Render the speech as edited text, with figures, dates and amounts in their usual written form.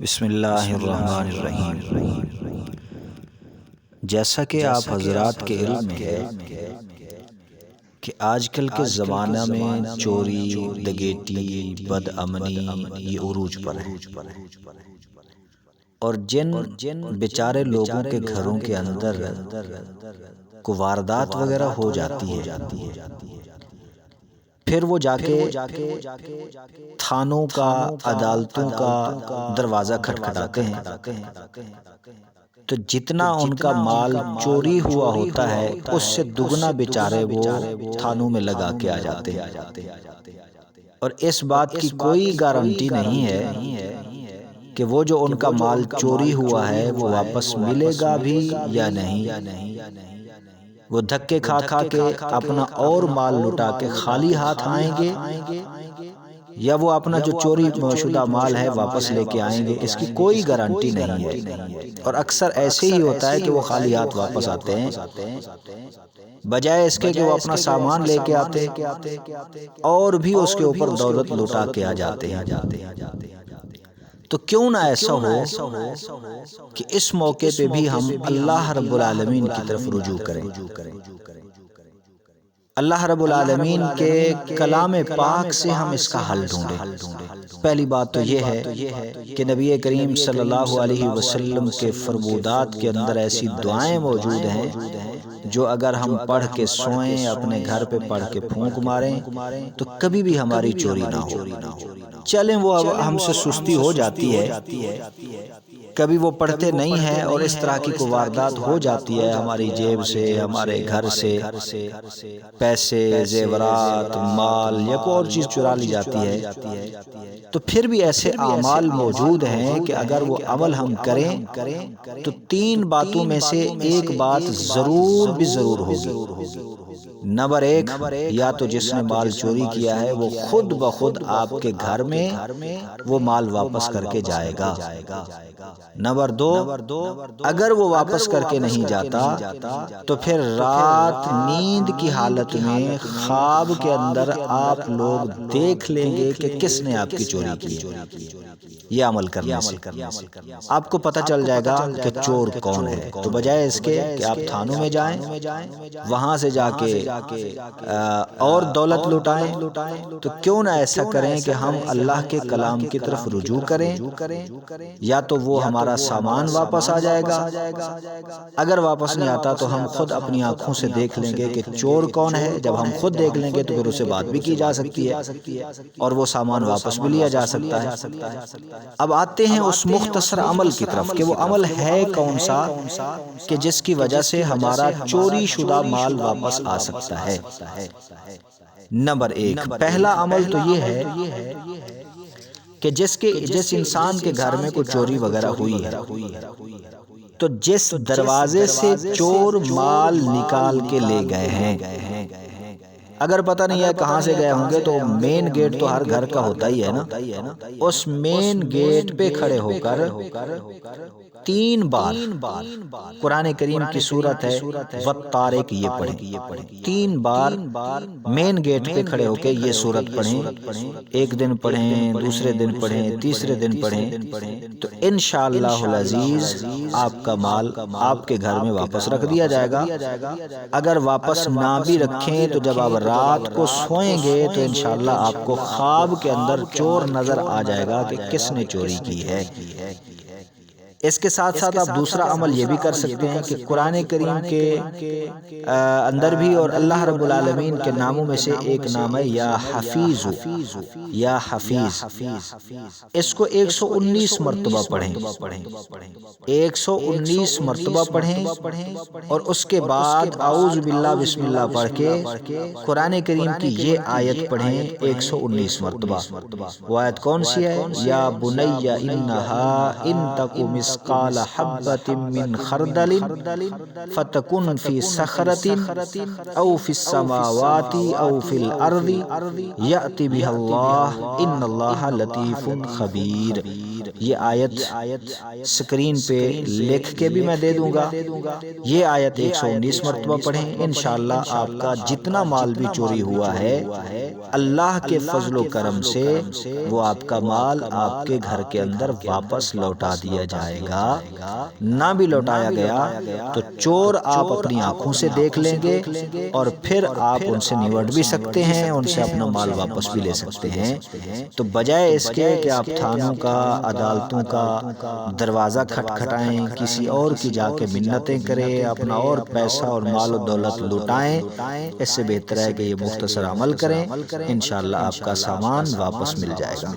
بسم اللہ الرحمن الرحیم۔ جیسا کہ آپ حضرات کے علم میں ہے کہ آج کل کے زمانہ میں چوری، ڈکیتی، بد امنی یہ عروج پر ہے، اور جن بیچارے لوگوں کے گھروں کے اندر کو واردات وغیرہ ہو جاتی ہے، پھر وہ جا کے تھانوں کا، عدالتوں کا دروازہ کھٹکھٹاتے ہیں، تو جتنا ان کا مال چوری ہوا ہوتا ہے اس سے دگنا بیچارے وہ تھانوں میں لگا کے آ جاتے ہیں، اور اس بات کی کوئی گارنٹی نہیں ہے کہ وہ جو ان کا مال چوری ہوا ہے وہ واپس ملے گا بھی یا نہیں۔ وہ دھکے کھا کھا کے اپنا اور مال لٹا کے خالی ہاتھ آئیں گے، یا وہ اپنا جو چوری شدہ مال ہے واپس لے کے آئیں گے، اس کی کوئی گارنٹی نہیں ہے۔ اور اکثر ایسے ہی ہوتا ہے کہ وہ خالی ہاتھ واپس آتے ہیں، بجائے اس کے کہ وہ اپنا سامان لے کے آتے اور بھی اس کے اوپر دولت لٹا کے آ جاتے ہیں۔ تو کیوں نہ ایسا ہو کہ اس موقع پہ بھی ہم اللہ رب العالمین کی طرف رجوع کریں، اللہ رب العالمین کے کلام پاک سے ہم اس کا حل ڈھونڈیں۔ پہلی بات تو یہ ہے کہ نبی کریم صلی اللہ علیہ وسلم کے فرمودات کے اندر ایسی دعائیں موجود ہیں جو اگر ہم پڑھ کے سوئیں، اپنے گھر پہ پڑھ کے پھونک ماریں تو کبھی بھی ہماری چوری نہ ہو۔ چلیں وہ اب ہم سے سستی ہو جاتی ہے، کبھی وہ پڑھتے نہیں ہیں اور اس طرح کی کوئی واردات ہو جاتی ہے، ہماری جیب سے، ہمارے گھر سے پیسے، زیورات، مال یا کوئی اور چیز چرا لی جاتی ہے، تو پھر بھی ایسے اعمال موجود ہیں کہ اگر وہ عمل ہم کریں تو تین باتوں میں سے ایک بات ضرور بھی ضرور ہوگی۔ نمبر ایک، یا تو جس نے مال چوری کیا ہے وہ خود بخود آپ کے گھر میں وہ مال واپس کر کے جائے گا۔ نمبر دو، اگر وہ واپس کر کے نہیں جاتا تو پھر رات نیند کی حالت میں خواب کے اندر آپ لوگ دیکھ لیں گے کہ کس نے آپ کی چوری کی ہے۔ یہ عمل کرنے سے آپ کو پتہ چل جائے گا کہ چور کون ہے۔ تو بجائے اس کے کہ آپ تھانوں میں جائیں، وہاں سے جا کے اور دولت لٹائیں، تو کیوں نہ ایسا کریں کہ ہم اللہ کے کلام کی طرف رجوع کریں، یا تو وہ ہمارا سامان واپس آ جائے گا، اگر واپس نہیں آتا تو ہم خود اپنی آنکھوں سے دیکھ لیں گے کہ چور کون ہے۔ جب ہم خود دیکھ لیں گے تو پھر اسے بات بھی کی جا سکتی ہے اور وہ سامان واپس بھی لیا جا سکتا ہے۔ اب آتے ہیں اس مختصر عمل کی طرف کہ وہ عمل ہے کون سا کہ جس کی وجہ سے ہمارا چوری شدہ مال واپس آ سکتا ہے۔ نمبر ایک، پہلا عمل تو یہ ہے کہ جس انسان کے گھر میں کوئی چوری وغیرہ ہوئی ہے تو جس دروازے سے چور مال نکال کے لے گئے ہیں، اگر پتہ نہیں ہے کہاں سے گئے ہوں گے تو مین گیٹ تو ہر گھر کا ہوتا ہی ہے نا، اس مین گیٹ پہ کھڑے ہو کر تین بار قرآن کریم کی سورت ہے والطارق یہ پڑھیں، تین بار مین گیٹ پہ کھڑے ہو کے یہ سورت پڑھیں، ایک دن پڑھیں، دوسرے دن پڑھیں، تیسرے دن پڑھیں، تو انشاءاللہ العزیز آپ کا مال آپ کے گھر میں واپس رکھ دیا جائے گا۔ اگر واپس نہ بھی رکھیں تو جب آپ رات کو سوئیں گے تو انشاءاللہ آپ کو خواب کے اندر چور نظر آ جائے گا کہ کس نے چوری کی ہے۔ اس کے ساتھ ساتھ آپ دوسرا عمل یہ بھی کر سکتے ہیں کہ قرآن کریم کے اندر بھی اور اللہ رب العالمین کے ناموں میں سے ایک نام ہے یا حفیظ، یا حفیظ، اس کو 119 مرتبہ پڑھیں، 119 مرتبہ پڑھیں، اور اس کے بعد اعوذ باللہ بسم اللہ پڑھ کے قرآن کریم کی یہ آیت پڑھیں 119 مرتبہ۔ وہ آیت کون سی ہے؟ یا بنی انہا ان تک مثقال حبۃ من خردل فتکن فی صخرۃ او فی السماوات او فی الارض یأتی بها اللہ ان اللہ لطیف خبیر۔ یہ آیت سکرین پہ لکھ کے بھی میں دے دوں گا، یہ آیت 119 مرتبہ پڑھیں، انشاءاللہ آپ کا جتنا مال بھی چوری ہوا ہے اللہ کے فضل و کرم سے وہ آپ کا مال آپ کے گھر کے اندر واپس لوٹا دیا جائے گا۔ نہ بھی لوٹایا گیا تو چور آپ اپنی آنکھوں سے دیکھ لیں گے اور پھر آپ ان سے نمٹ بھی سکتے ہیں، ان سے اپنا مال واپس بھی لے سکتے ہیں۔ تو بجائے اس کے کہ آپ تھانوں کا، عدالتوں کا دروازہ کھٹکھٹائیں، کسی اور کی جا کے منتیں کریں، اپنا اور پیسہ اور مال و دولت لوٹائیں، اس سے بہتر ہے کہ یہ مختصر عمل کریں، انشاءاللہ آپ کا سامان واپس مل جائے گا۔